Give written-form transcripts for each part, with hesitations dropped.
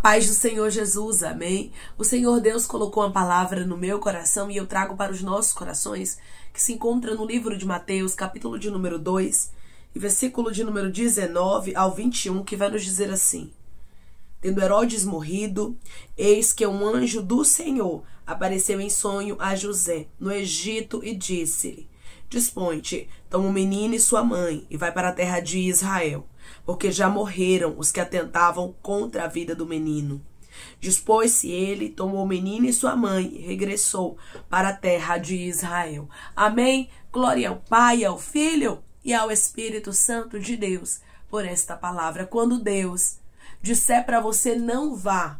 paz do Senhor Jesus, amém? O Senhor Deus colocou uma palavra no meu coração e eu trago para os nossos corações, que se encontra no livro de Mateus, capítulo de número 2, e versículo de número 19 ao 21, que vai nos dizer assim: Tendo Herodes morrido, eis que um anjo do Senhor apareceu em sonho a José, no Egito, e disse-lhe: Dispõe-te, toma o menino e sua mãe, e vai para a terra de Israel, porque já morreram os que atentavam contra a vida do menino. Dispôs-se ele, tomou o menino e sua mãe, e regressou para a terra de Israel. Amém? Glória ao Pai, ao Filho e ao Espírito Santo de Deus por esta palavra. Quando Deus disser para você não vá,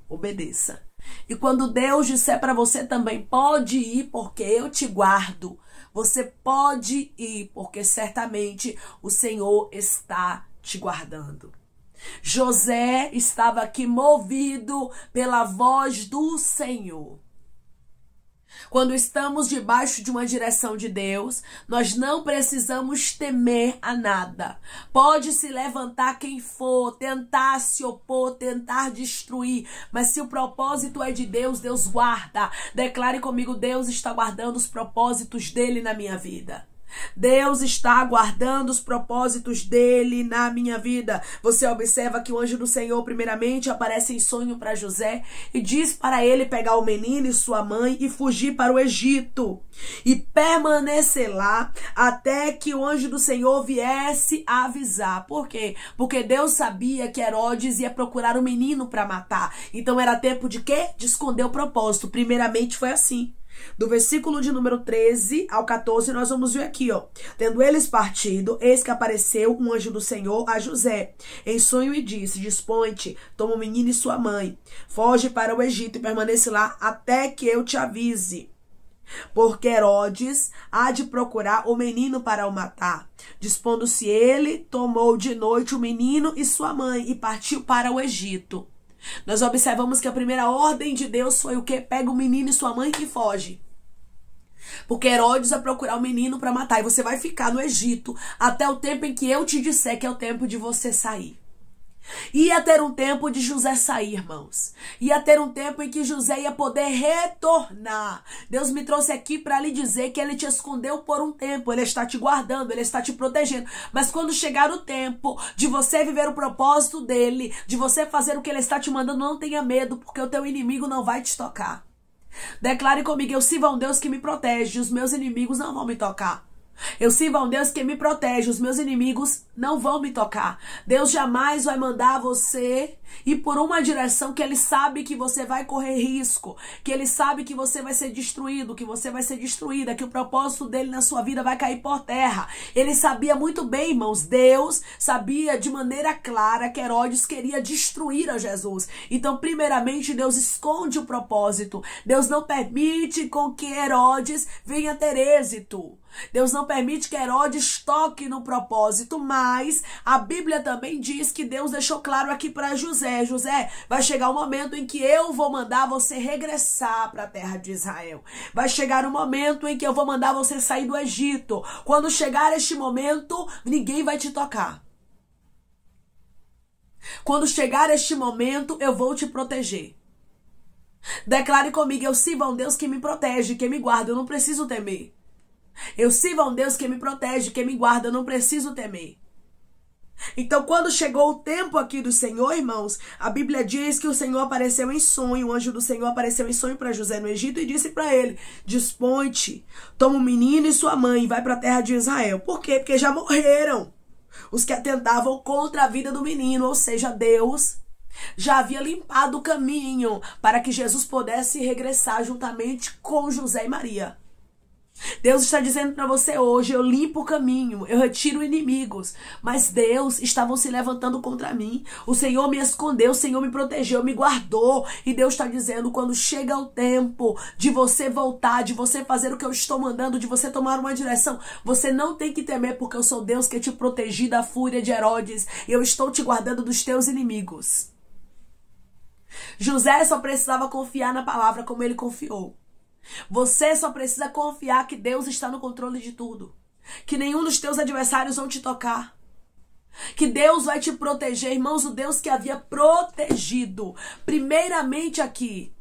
obedeça. E quando Deus disser para você também pode ir porque eu te guardo, você pode ir porque certamente o Senhor está te guardando. José estava aqui movido pela voz do Senhor. Quando estamos debaixo de uma direção de Deus, nós não precisamos temer a nada. Pode se levantar quem for, tentar se opor, tentar destruir, mas se o propósito é de Deus, Deus guarda. Declare comigo: Deus está guardando os propósitos dele na minha vida. Deus está guardando os propósitos dele na minha vida. Você observa que o anjo do Senhor primeiramente aparece em sonho para José e diz para ele pegar o menino e sua mãe e fugir para o Egito e permanecer lá até que o anjo do Senhor viesse avisar. Por quê? Porque Deus sabia que Herodes ia procurar o menino para matar. Então era tempo de quê? De esconder o propósito. Primeiramente foi assim. Do versículo de número 13 ao 14, nós vamos ver aqui, ó. Tendo eles partido, eis que apareceu um anjo do Senhor a José em sonho e disse: Dispõe-te, toma o menino e sua mãe, foge para o Egito e permanece lá até que eu te avise. Porque Herodes há de procurar o menino para o matar. Dispondo-se ele, tomou de noite o menino e sua mãe e partiu para o Egito. Nós observamos que a primeira ordem de Deus foi o quê? Pega o menino e sua mãe e foge. Porque Herodes vai procurar o menino para matar. E você vai ficar no Egito até o tempo em que eu te disser que é o tempo de você sair. Ia ter um tempo de José sair, irmãos. Ia ter um tempo em que José ia poder retornar. Deus me trouxe aqui para lhe dizer que ele te escondeu por um tempo. Ele está te guardando, ele está te protegendo. Mas quando chegar o tempo de você viver o propósito dele, de você fazer o que ele está te mandando, não tenha medo, porque o teu inimigo não vai te tocar. Declare comigo: eu sirvo a um Deus que me protege, os meus inimigos não vão me tocar. Eu sirvo a um Deus que me protege, os meus inimigos não vão me tocar. Deus jamais vai mandar você ir por uma direção que ele sabe que você vai correr risco, que ele sabe que você vai ser destruído, que você vai ser destruída, que o propósito dele na sua vida vai cair por terra. Ele sabia muito bem, irmãos, Deus sabia de maneira clara que Herodes queria destruir a Jesus. Então, primeiramente, Deus esconde o propósito. Deus não permite com que Herodes venha ter êxito. Deus não permite que Herodes toque no propósito, mas a Bíblia também diz que Deus deixou claro aqui para José: José, vai chegar um momento em que eu vou mandar você regressar para a terra de Israel. Vai chegar um momento em que eu vou mandar você sair do Egito. Quando chegar este momento, ninguém vai te tocar. Quando chegar este momento, eu vou te proteger. Declare comigo: eu sirvo a um Deus que me protege, que me guarda, eu não preciso temer. Eu sirvo a um Deus que me protege, que me guarda, eu não preciso temer. Então, quando chegou o tempo aqui do Senhor, irmãos, a Bíblia diz que o Senhor apareceu em sonho, o anjo do Senhor apareceu em sonho para José no Egito e disse para ele: Dispõe-te, toma o menino e sua mãe e vai para a terra de Israel. Por quê? Porque já morreram os que atentavam contra a vida do menino, ou seja, Deus já havia limpado o caminho para que Jesus pudesse regressar juntamente com José e Maria. Deus está dizendo para você hoje: eu limpo o caminho, eu retiro inimigos. Mas Deus estavam se levantando contra mim. O Senhor me escondeu, o Senhor me protegeu, me guardou. E Deus está dizendo: quando chega o tempo de você voltar, de você fazer o que eu estou mandando, de você tomar uma direção, você não tem que temer, porque eu sou Deus que te protegi da fúria de Herodes. E eu estou te guardando dos teus inimigos. José só precisava confiar na palavra como ele confiou. Você só precisa confiar que Deus está no controle de tudo. Que nenhum dos teus adversários vão te tocar. Que Deus vai te proteger, irmãos, o Deus que havia protegido, primeiramente aqui,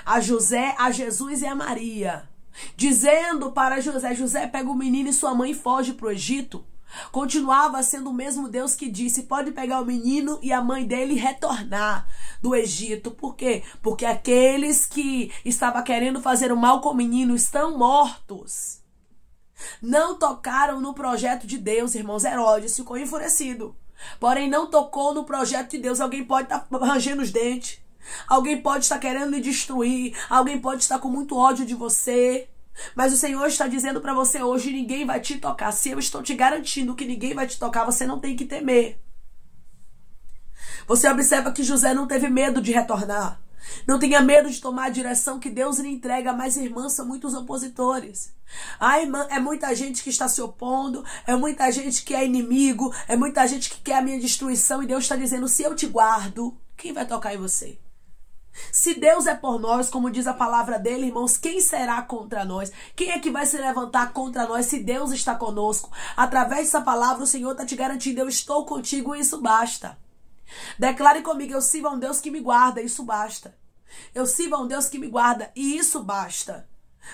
a José, a Jesus e a Maria, dizendo para José, José, pega o menino e sua mãe e foge para o Egito. Continuava sendo o mesmo Deus que disse, pode pegar o menino e a mãe dele e retornar do Egito. Por quê? Porque aqueles que estavam querendo fazer o mal com o menino estão mortos. Não tocaram no projeto de Deus, irmãos. Herodes ficou enfurecido. Porém, não tocou no projeto de Deus. Alguém pode estar rangendo os dentes. Alguém pode estar querendo lhe destruir. Alguém pode estar com muito ódio de você. Mas o Senhor está dizendo para você hoje, ninguém vai te tocar. Se eu estou te garantindo que ninguém vai te tocar, você não tem que temer. Você observa que José não teve medo de retornar. Não tenha medo de tomar a direção que Deus lhe entrega. Mas, irmãs, são muitos opositores. Irmã, é muita gente que está se opondo. É muita gente que é inimigo. É muita gente que quer a minha destruição. E Deus está dizendo, se eu te guardo, quem vai tocar em você? Se Deus é por nós, como diz a palavra dele, irmãos, quem será contra nós? Quem é que vai se levantar contra nós se Deus está conosco? Através dessa palavra, o Senhor está te garantindo, eu estou contigo e isso basta. Declare comigo, eu sirvo a um Deus que me guarda, isso basta. Eu sirvo a um Deus que me guarda e isso basta.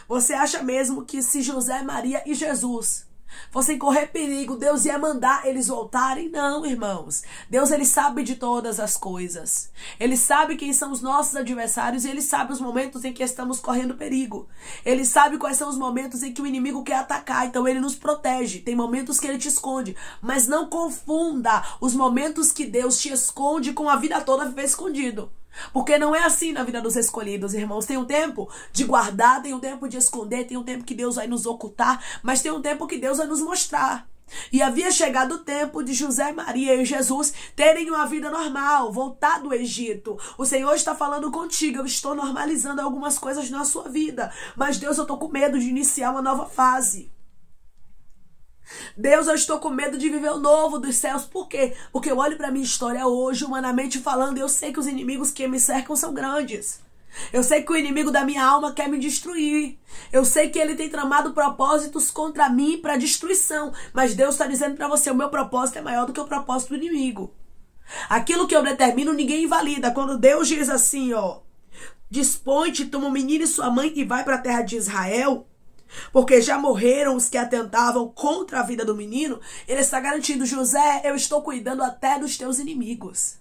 Você acha mesmo que se José, Maria e Jesus fossem correr perigo, Deus ia mandar eles voltarem? Não, irmãos. Deus, ele sabe de todas as coisas. Ele sabe quem são os nossos adversários e ele sabe os momentos em que estamos correndo perigo. Ele sabe quais são os momentos em que o inimigo quer atacar, então ele nos protege. Tem momentos que ele te esconde, mas não confunda os momentos que Deus te esconde com a vida toda viver escondido. Porque não é assim na vida dos escolhidos, irmãos. Tem um tempo de guardar, tem um tempo de esconder, tem um tempo que Deus vai nos ocultar, mas tem um tempo que Deus vai nos mostrar. E havia chegado o tempo de José, Maria e Jesus terem uma vida normal, voltar do Egito. O Senhor está falando contigo, eu estou normalizando algumas coisas na sua vida, mas Deus, eu estou com medo de iniciar uma nova fase. Deus, eu estou com medo de viver o novo dos céus. Por quê? Porque eu olho para a minha história hoje, humanamente falando, e eu sei que os inimigos que me cercam são grandes. Eu sei que o inimigo da minha alma quer me destruir. Eu sei que ele tem tramado propósitos contra mim para destruição. Mas Deus está dizendo para você, o meu propósito é maior do que o propósito do inimigo. Aquilo que eu determino, ninguém invalida. Quando Deus diz assim, ó, dispõe-te, toma o menino e sua mãe e vai para a terra de Israel, porque já morreram os que atentavam contra a vida do menino, ele está garantindo, José, eu estou cuidando até dos teus inimigos.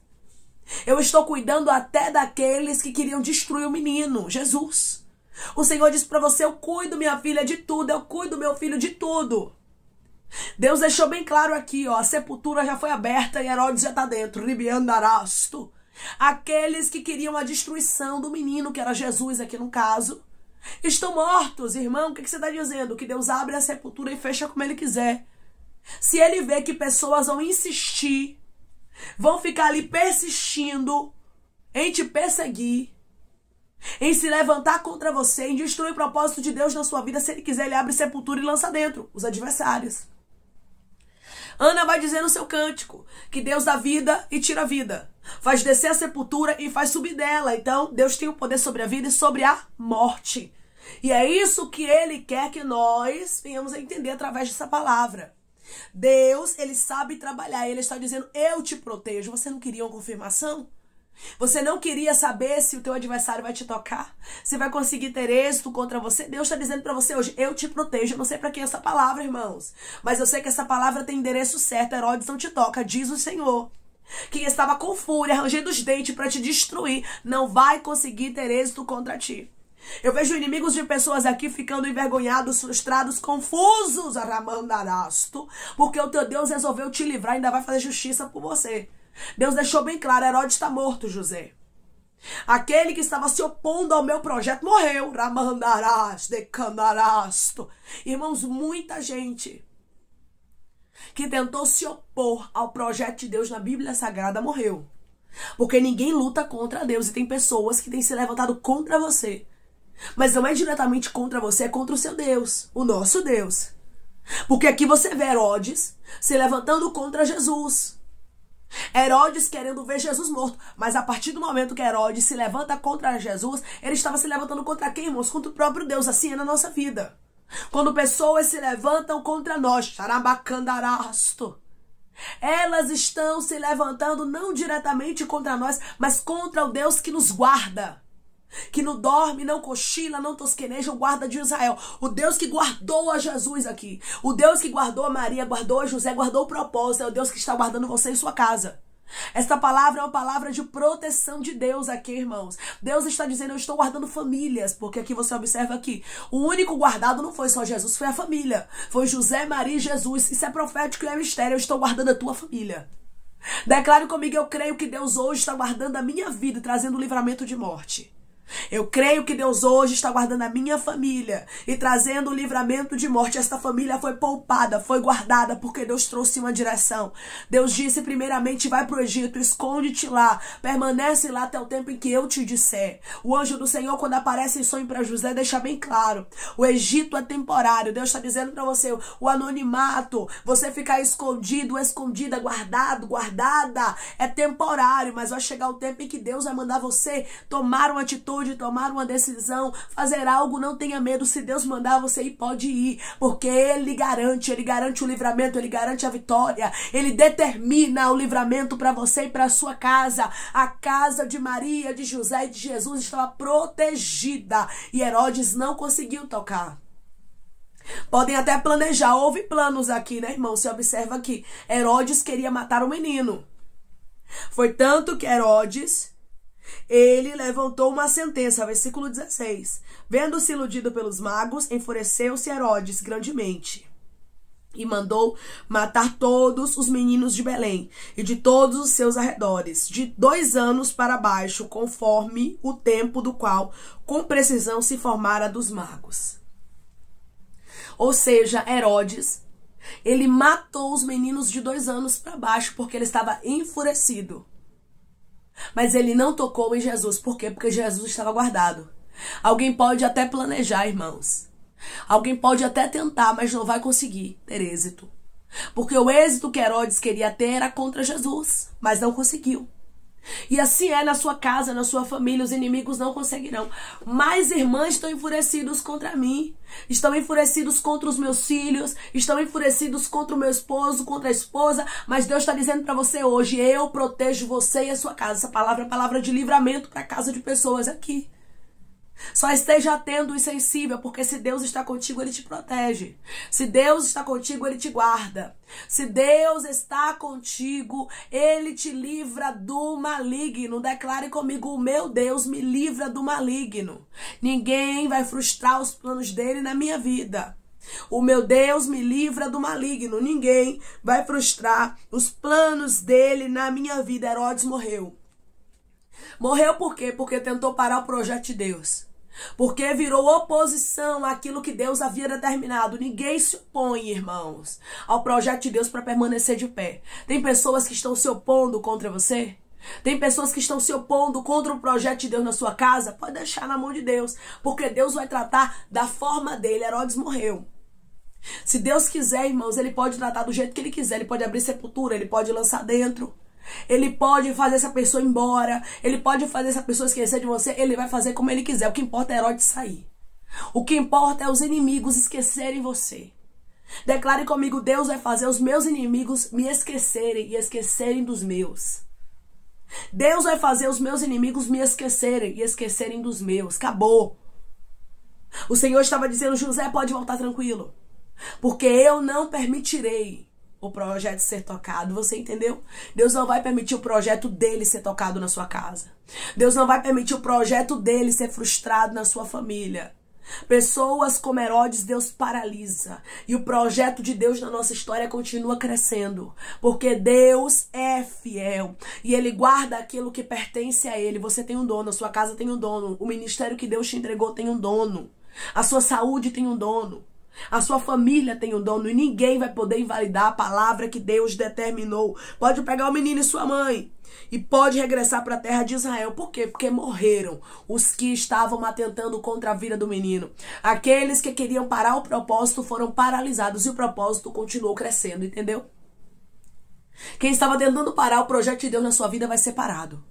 Eu estou cuidando até daqueles que queriam destruir o menino, Jesus. O Senhor disse para você, eu cuido, minha filha, de tudo, eu cuido, meu filho, de tudo. Deus deixou bem claro aqui, ó, a sepultura já foi aberta e Herodes já está dentro, ribiandarasto. Aqueles que queriam a destruição do menino, que era Jesus aqui no caso, estão mortos, irmão. O que você está dizendo? Que Deus abre a sepultura e fecha como ele quiser. Se ele vê que pessoas vão insistir, vão ficar ali persistindo em te perseguir, em se levantar contra você, em destruir o propósito de Deus na sua vida, se ele quiser, ele abre sepultura e lança dentro os adversários. Ana vai dizer no seu cântico que Deus dá vida e tira a vida, faz descer a sepultura e faz subir dela. Então Deus tem o poder sobre a vida e sobre a morte. E é isso que ele quer que nós venhamos a entender através dessa palavra. Deus, ele sabe trabalhar. Ele está dizendo, eu te protejo. Você não queria uma confirmação? Você não queria saber se o teu adversário vai te tocar? Se vai conseguir ter êxito contra você? Deus está dizendo para você hoje, eu te protejo. Eu não sei para quem é essa palavra, irmãos, mas eu sei que essa palavra tem endereço certo. Herodes não te toca, diz o Senhor. Quem estava com fúria, arranjando os dentes para te destruir, não vai conseguir ter êxito contra ti. Eu vejo inimigos de pessoas aqui ficando envergonhados, frustrados, confusos, aramandarasto, porque o teu Deus resolveu te livrar e ainda vai fazer justiça por você. Deus deixou bem claro, Herodes está morto, José. Aquele que estava se opondo ao meu projeto morreu. Ramandarás, decandarasto. Irmãos, muita gente que tentou se opor ao projeto de Deus na Bíblia Sagrada morreu. Porque ninguém luta contra Deus. E tem pessoas que têm se levantado contra você. Mas não é diretamente contra você, é contra o seu Deus, o nosso Deus. Porque aqui você vê Herodes se levantando contra Jesus. Herodes querendo ver Jesus morto. Mas a partir do momento que Herodes se levanta contra Jesus, ele estava se levantando contra quem, irmãos? Contra o próprio Deus. Assim é na nossa vida. Quando pessoas se levantam contra nós, xarabacandarasto, Elas estão se levantando não diretamente contra nós, mas contra o Deus que nos guarda. Que não dorme, não cochila, não tosqueneja, o guarda de Israel. O Deus que guardou a Jesus aqui. O Deus que guardou a Maria, guardou a José, guardou o propósito. É o Deus que está guardando você em sua casa. Esta palavra é uma palavra de proteção de Deus aqui, irmãos. Deus está dizendo, eu estou guardando famílias. Porque aqui você observa aqui, o único guardado não foi só Jesus, foi a família. Foi José, Maria e Jesus. Isso é profético e é mistério. Eu estou guardando a tua família. Declare comigo, eu creio que Deus hoje está guardando a minha vida, trazendo livramento de morte. Eu creio que Deus hoje está guardando a minha família e trazendo o livramento de morte. Esta família foi poupada, foi guardada, porque Deus trouxe uma direção. Deus disse primeiramente, vai para o Egito, esconde-te lá, permanece lá até o tempo em que eu te disser. O anjo do Senhor, quando aparece em sonho para José, deixa bem claro, o Egito é temporário. Deus está dizendo para você, o anonimato, você ficar escondido, escondida, guardado, guardada, é temporário, mas vai chegar o tempo em que Deus vai mandar você tomar uma atitude, de tomar uma decisão, fazer algo. Não tenha medo. Se Deus mandar você ir, pode ir, porque Ele garante o livramento, Ele garante a vitória, Ele determina o livramento para você e para a sua casa. A casa de Maria, de José e de Jesus estava protegida e Herodes não conseguiu tocar. Podem até planejar, houve planos aqui, né, irmão? Você observa aqui, Herodes queria matar o menino. Foi tanto que Herodes, ele levantou uma sentença, versículo 16. Vendo-se iludido pelos magos, enfureceu-se Herodes grandemente e mandou matar todos os meninos de Belém e de todos os seus arredores, de 2 anos para baixo, conforme o tempo do qual com precisão se informara dos magos. Ou seja, Herodes, ele matou os meninos de 2 anos para baixo porque ele estava enfurecido. Mas ele não tocou em Jesus. Por quê? Porque Jesus estava guardado. Alguém pode até planejar, irmãos. Alguém pode até tentar, mas não vai conseguir ter êxito. Porque o êxito que Herodes queria ter era contra Jesus, mas não conseguiu. E assim é na sua casa, na sua família, os inimigos não conseguirão. Mas irmãs estão enfurecidos contra mim, estão enfurecidos contra os meus filhos, estão enfurecidos contra o meu esposo, contra a esposa, mas Deus está dizendo para você hoje, eu protejo você e a sua casa. Essa palavra é palavra de livramento para a casa de pessoas aqui. Só esteja atento e sensível, porque se Deus está contigo, Ele te protege. Se Deus está contigo, Ele te guarda. Se Deus está contigo, Ele te livra do maligno. Declare comigo, o meu Deus me livra do maligno. Ninguém vai frustrar os planos dele na minha vida. O meu Deus me livra do maligno. Ninguém vai frustrar os planos dele na minha vida. Herodes morreu. Morreu por quê? Porque tentou parar o projeto de Deus. Porque virou oposição àquilo que Deus havia determinado. Ninguém se opõe, irmãos, ao projeto de Deus para permanecer de pé. Tem pessoas que estão se opondo contra você? Tem pessoas que estão se opondo contra o projeto de Deus na sua casa? Pode deixar na mão de Deus, porque Deus vai tratar da forma dele. Herodes morreu. Se Deus quiser, irmãos, Ele pode tratar do jeito que Ele quiser. Ele pode abrir sepultura, Ele pode lançar dentro. Ele pode fazer essa pessoa ir embora. Ele pode fazer essa pessoa esquecer de você. Ele vai fazer como ele quiser. O que importa é Herodes sair. O que importa é os inimigos esquecerem você. Declare comigo, Deus vai fazer os meus inimigos me esquecerem e esquecerem dos meus. Deus vai fazer os meus inimigos me esquecerem e esquecerem dos meus. Acabou. O Senhor estava dizendo, José, pode voltar tranquilo, porque eu não permitirei o projeto ser tocado. Você entendeu? Deus não vai permitir o projeto dele ser tocado na sua casa. Deus não vai permitir o projeto dele ser frustrado na sua família. Pessoas como Herodes, Deus paralisa. E o projeto de Deus na nossa história continua crescendo. Porque Deus é fiel. E Ele guarda aquilo que pertence a Ele. Você tem um dono, a sua casa tem um dono. O ministério que Deus te entregou tem um dono. A sua saúde tem um dono. A sua família tem um dono e ninguém vai poder invalidar a palavra que Deus determinou. Pode pegar o menino e sua mãe e pode regressar para a terra de Israel. Por quê? Porque morreram os que estavam atentando contra a vida do menino. Aqueles que queriam parar o propósito foram paralisados e o propósito continuou crescendo, entendeu? Quem estava tentando parar o projeto de Deus na sua vida vai ser parado.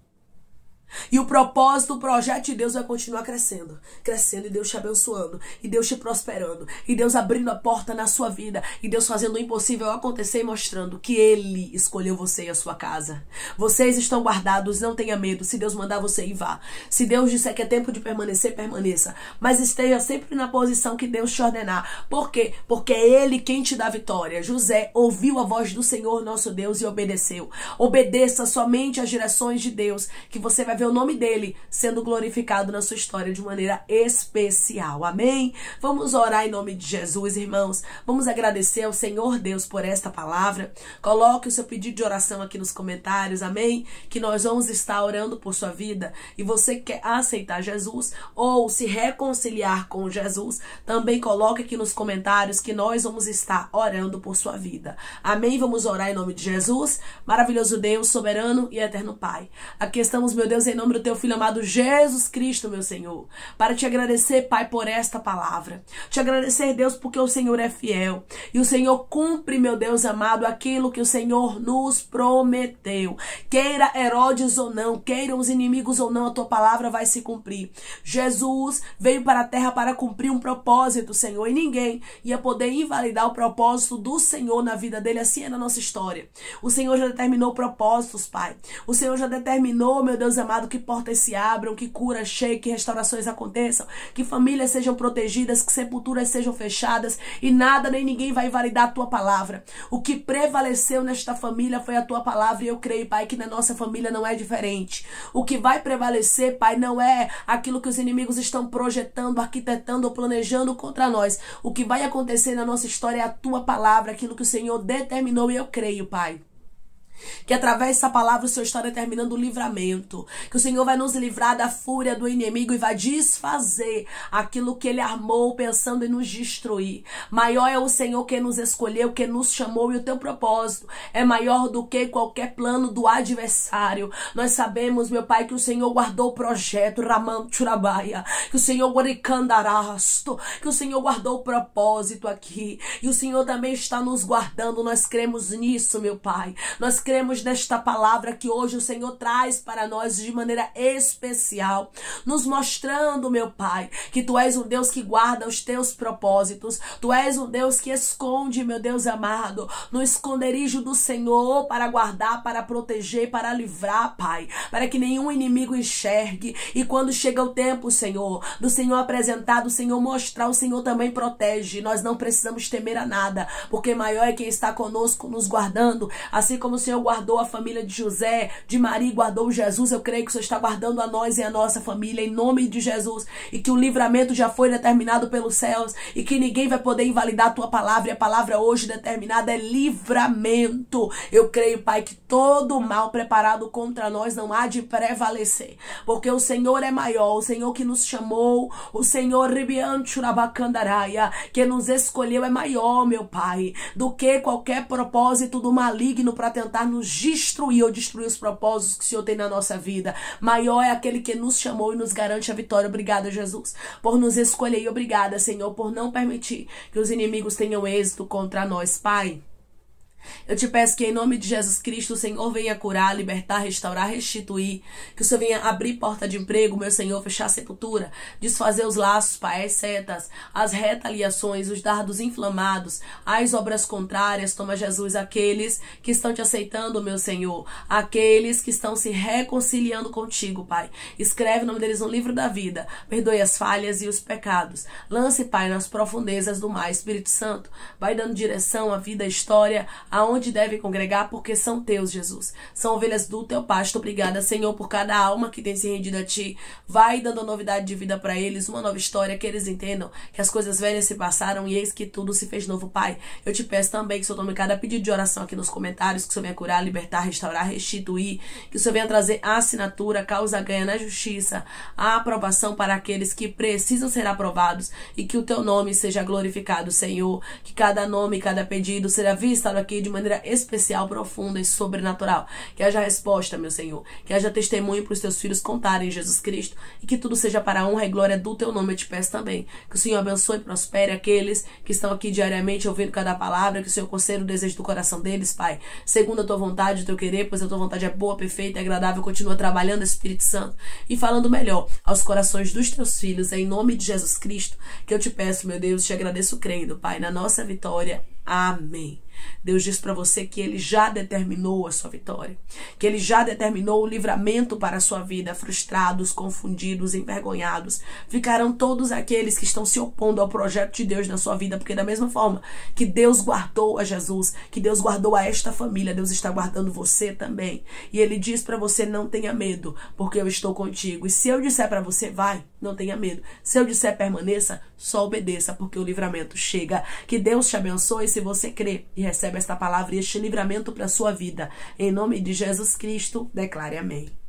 E o propósito, o projeto de Deus vai continuar crescendo. Crescendo e Deus te abençoando. E Deus te prosperando. E Deus abrindo a porta na sua vida. E Deus fazendo o impossível acontecer e mostrando que Ele escolheu você e a sua casa. Vocês estão guardados, não tenha medo. Se Deus mandar você ir, vá. Se Deus disser que é tempo de permanecer, permaneça. Mas esteja sempre na posição que Deus te ordenar. Por quê? Porque é Ele quem te dá vitória. José ouviu a voz do Senhor nosso Deus e obedeceu. Obedeça somente às direções de Deus, que você vai ver o nome dele sendo glorificado na sua história de maneira especial. Amém? Vamos orar em nome de Jesus, irmãos. Vamos agradecer ao Senhor Deus por esta palavra. Coloque o seu pedido de oração aqui nos comentários. Amém? Que nós vamos estar orando por sua vida. E você que quer aceitar Jesus ou se reconciliar com Jesus, também coloque aqui nos comentários que nós vamos estar orando por sua vida. Amém? Vamos orar em nome de Jesus. Maravilhoso Deus, soberano e eterno Pai. Aqui estamos, meu Deus, em nome do teu Filho amado Jesus Cristo, meu Senhor, para te agradecer, Pai, por esta palavra. Te agradecer, Deus, porque o Senhor é fiel. E o Senhor cumpre, meu Deus amado, aquilo que o Senhor nos prometeu. Queira Herodes ou não, queiram os inimigos ou não, a tua palavra vai se cumprir. Jesus veio para a terra para cumprir um propósito, Senhor, e ninguém ia poder invalidar o propósito do Senhor na vida dele. Assim é na nossa história. O Senhor já determinou propósitos, Pai. O Senhor já determinou, meu Deus amado, que portas se abram, que cura chegue, que restaurações aconteçam, que famílias sejam protegidas, que sepulturas sejam fechadas e nada nem ninguém vai invalidar a tua palavra. O que prevaleceu nesta família foi a tua palavra e eu creio, Pai, que na nossa família não é diferente. O que vai prevalecer, Pai, não é aquilo que os inimigos estão projetando, arquitetando ou planejando contra nós. O que vai acontecer na nossa história é a tua palavra, aquilo que o Senhor determinou e eu creio, Pai. Que através dessa palavra o Senhor está determinando o livramento. Que o Senhor vai nos livrar da fúria do inimigo e vai desfazer aquilo que ele armou pensando em nos destruir. Maior é o Senhor que nos escolheu, que nos chamou, e o teu propósito é maior do que qualquer plano do adversário. Nós sabemos, meu Pai, que o Senhor guardou o projeto Ramam Churabaia, que o Senhor guaricandarasto, que o Senhor guardou o propósito aqui, e o Senhor também está nos guardando. Nós cremos nisso, meu Pai. Nós cremos nesta palavra que hoje o Senhor traz para nós de maneira especial, nos mostrando, meu Pai, que Tu és um Deus que guarda os Teus propósitos. Tu és um Deus que esconde, meu Deus amado, no esconderijo do Senhor para guardar, para proteger, para livrar, Pai, para que nenhum inimigo enxergue. E quando chega o tempo, Senhor, do Senhor apresentar, do Senhor mostrar, o Senhor também protege. Nós não precisamos temer a nada, porque maior é quem está conosco, nos guardando, assim como o Senhor guardou a família de José, de Maria, guardou Jesus. Eu creio que o Senhor está guardando a nós e a nossa família em nome de Jesus, e que o livramento já foi determinado pelos céus e que ninguém vai poder invalidar a tua palavra, e a palavra hoje determinada é livramento. Eu creio, Pai, que todo mal preparado contra nós não há de prevalecer, porque o Senhor é maior, o Senhor que nos chamou, o Senhor que nos escolheu é maior, meu Pai, do que qualquer propósito do maligno para tentar nos destruir ou destruir os propósitos que o Senhor tem na nossa vida. Maior é aquele que nos chamou e nos garante a vitória. Obrigada, Jesus, por nos escolher, e obrigada, Senhor, por não permitir que os inimigos tenham êxito contra nós, Pai. Eu te peço que em nome de Jesus Cristo o Senhor venha curar, libertar, restaurar, restituir. Que o Senhor venha abrir porta de emprego, meu Senhor, fechar a sepultura, desfazer os laços, Pai, as setas, as retaliações, os dardos inflamados, as obras contrárias. Toma, Jesus, aqueles que estão te aceitando, meu Senhor, aqueles que estão se reconciliando contigo, Pai. Escreve o nome deles no livro da vida. Perdoe as falhas e os pecados. Lance, Pai, nas profundezas do mar. Espírito Santo, vai dando direção à vida, à história, aonde deve congregar, porque são teus, Jesus. São ovelhas do teu pasto. Obrigada, Senhor, por cada alma que tem se rendido a ti. Vai dando novidade de vida para eles, uma nova história, que eles entendam que as coisas velhas se passaram e eis que tudo se fez novo, Pai. Eu te peço também que o Senhor tome cada pedido de oração aqui nos comentários, que o Senhor venha curar, libertar, restaurar, restituir, que o Senhor venha trazer a assinatura, causa ganha na justiça, a aprovação para aqueles que precisam ser aprovados, e que o teu nome seja glorificado, Senhor. Que cada nome, cada pedido seja visto aqui aqui de maneira especial, profunda e sobrenatural. Que haja resposta, meu Senhor. Que haja testemunho para os teus filhos contarem Jesus Cristo. E que tudo seja para a honra e glória do teu nome, eu te peço também. Que o Senhor abençoe e prospere aqueles que estão aqui diariamente ouvindo cada palavra. Que o Senhor conceda o desejo do coração deles, Pai. Segundo a tua vontade, o teu querer, pois a tua vontade é boa, perfeita e agradável. Continua trabalhando, Espírito Santo, e falando melhor aos corações dos teus filhos. Em nome de Jesus Cristo, que eu te peço, meu Deus, te agradeço crendo, Pai, na nossa vitória. Amém. Deus diz para você que Ele já determinou a sua vitória, que Ele já determinou o livramento para a sua vida. Frustrados, confundidos, envergonhados ficarão todos aqueles que estão se opondo ao projeto de Deus na sua vida, porque da mesma forma que Deus guardou a Jesus, que Deus guardou a esta família, Deus está guardando você também. E Ele diz para você: não tenha medo, porque eu estou contigo. E se eu disser para você, vai, não tenha medo. Se eu disser permaneça, só obedeça, porque o livramento chega. Que Deus te abençoe se você crê e recebe esta palavra e este livramento para a sua vida. Em nome de Jesus Cristo, declare amém.